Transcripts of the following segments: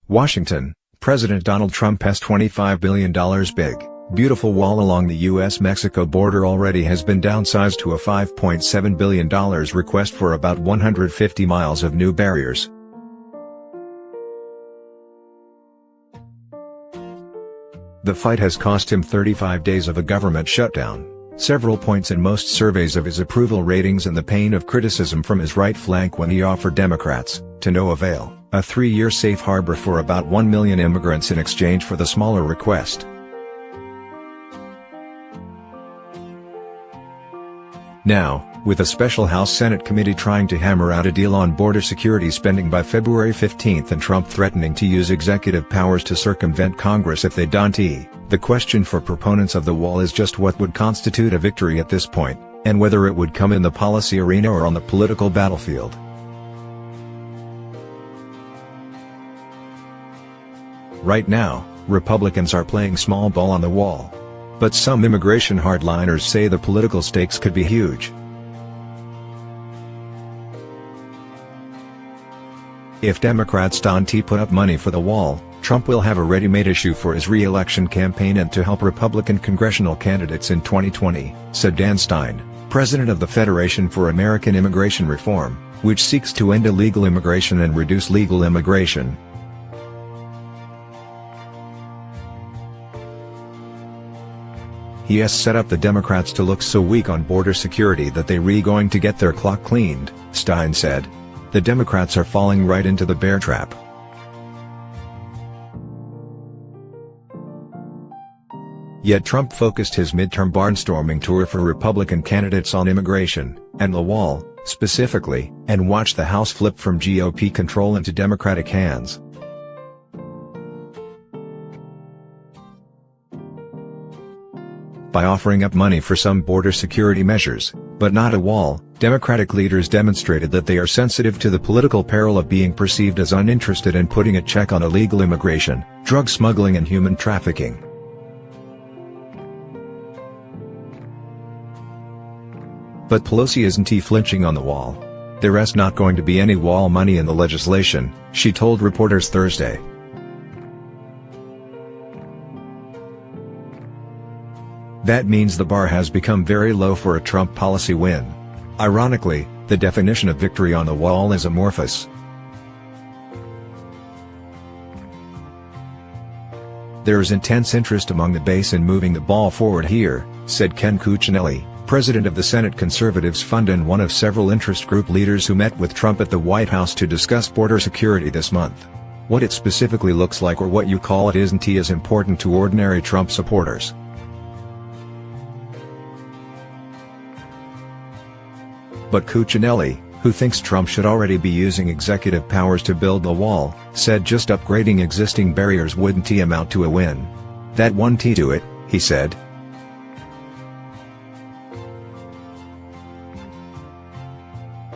Washington, President Donald Trump has $25 billion big, beautiful wall along the U.S.-Mexico border already has been downsized to a $5.7 billion request for about 150 miles of new barriers. The fight has cost him 35 days of a government shutdown, several points in most surveys of his approval ratings and the pain of criticism from his right flank when he offered Democrats, to no avail, a 3-year safe harbor for about 1 million immigrants in exchange for the smaller request. Now, with a special House Senate committee trying to hammer out a deal on border security spending by February 15 and Trump threatening to use executive powers to circumvent Congress if they don't, the question for proponents of the wall is just what would constitute a victory at this point, and whether it would come in the policy arena or on the political battlefield. Right now, Republicans are playing small ball on the wall. But some immigration hardliners say the political stakes could be huge. If Democrats don't put up money for the wall, Trump will have a ready-made issue for his re-election campaign and to help Republican congressional candidates in 2020, said Dan Stein, president of the Federation for American Immigration Reform, which seeks to end illegal immigration and reduce legal immigration. He has set up the Democrats to look so weak on border security that they're going to get their clock cleaned, Stein said. The Democrats are falling right into the bear trap. Yet Trump focused his midterm barnstorming tour for Republican candidates on immigration, and the wall, specifically, and watched the House flip from GOP control into Democratic hands. By offering up money for some border security measures, but not a wall, Democratic leaders demonstrated that they are sensitive to the political peril of being perceived as uninterested in putting a check on illegal immigration, drug smuggling and human trafficking. But Pelosi isn't flinching on the wall. There's not going to be any wall money in the legislation, she told reporters Thursday. That means the bar has become very low for a Trump policy win. Ironically, the definition of victory on the wall is amorphous. There is intense interest among the base in moving the ball forward here, said Ken Cuccinelli, president of the Senate Conservatives Fund and one of several interest group leaders who met with Trump at the White House to discuss border security this month. What it specifically looks like or what you call it isn't as important to ordinary Trump supporters. But Cuccinelli, who thinks Trump should already be using executive powers to build the wall, said just upgrading existing barriers wouldn't amount to a win. That won't do it, he said.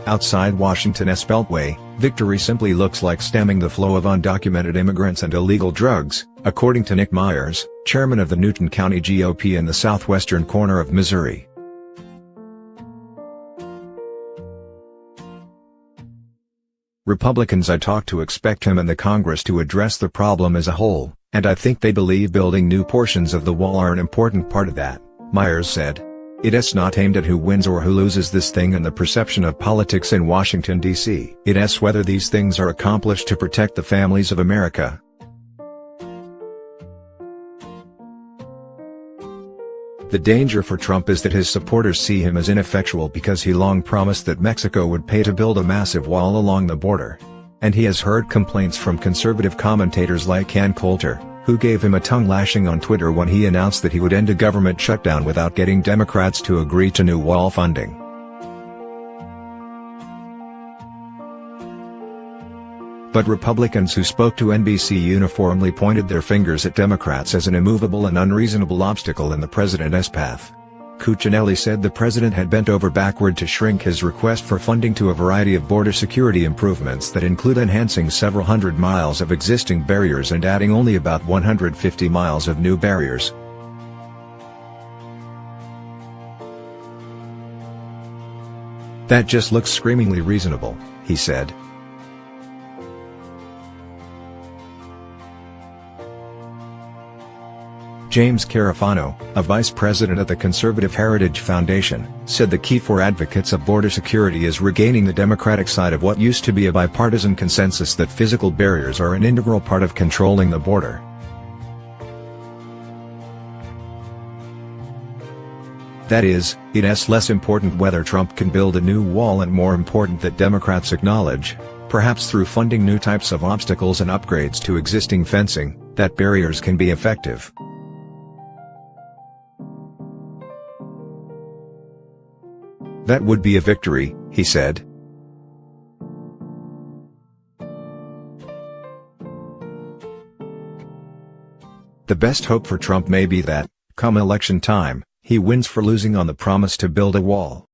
Outside Washington's Beltway, victory simply looks like stemming the flow of undocumented immigrants and illegal drugs, according to Nick Myers, chairman of the Newton County GOP in the southwestern corner of Missouri. Republicans I talked to expect him and the Congress to address the problem as a whole, and I think they believe building new portions of the wall are an important part of that, Myers said. It's not aimed at who wins or who loses this thing and the perception of politics in Washington, D.C. It's whether these things are accomplished to protect the families of America. The danger for Trump is that his supporters see him as ineffectual because he long promised that Mexico would pay to build a massive wall along the border. And he has heard complaints from conservative commentators like Ann Coulter, who gave him a tongue-lashing on Twitter when he announced that he would end a government shutdown without getting Democrats to agree to new wall funding. But Republicans who spoke to NBC uniformly pointed their fingers at Democrats as an immovable and unreasonable obstacle in the president's path. Cuccinelli said the president had bent over backward to shrink his request for funding to a variety of border security improvements that include enhancing several hundred miles of existing barriers and adding only about 150 miles of new barriers. That just looks screamingly reasonable, he said. James Carafano, a vice president at the Conservative Heritage Foundation, said the key for advocates of border security is regaining the Democratic side of what used to be a bipartisan consensus that physical barriers are an integral part of controlling the border. That is, it's less important whether Trump can build a new wall and more important that Democrats acknowledge, perhaps through funding new types of obstacles and upgrades to existing fencing, that barriers can be effective. That would be a victory, he said. The best hope for Trump may be that, come election time, he wins for losing on the promise to build a wall.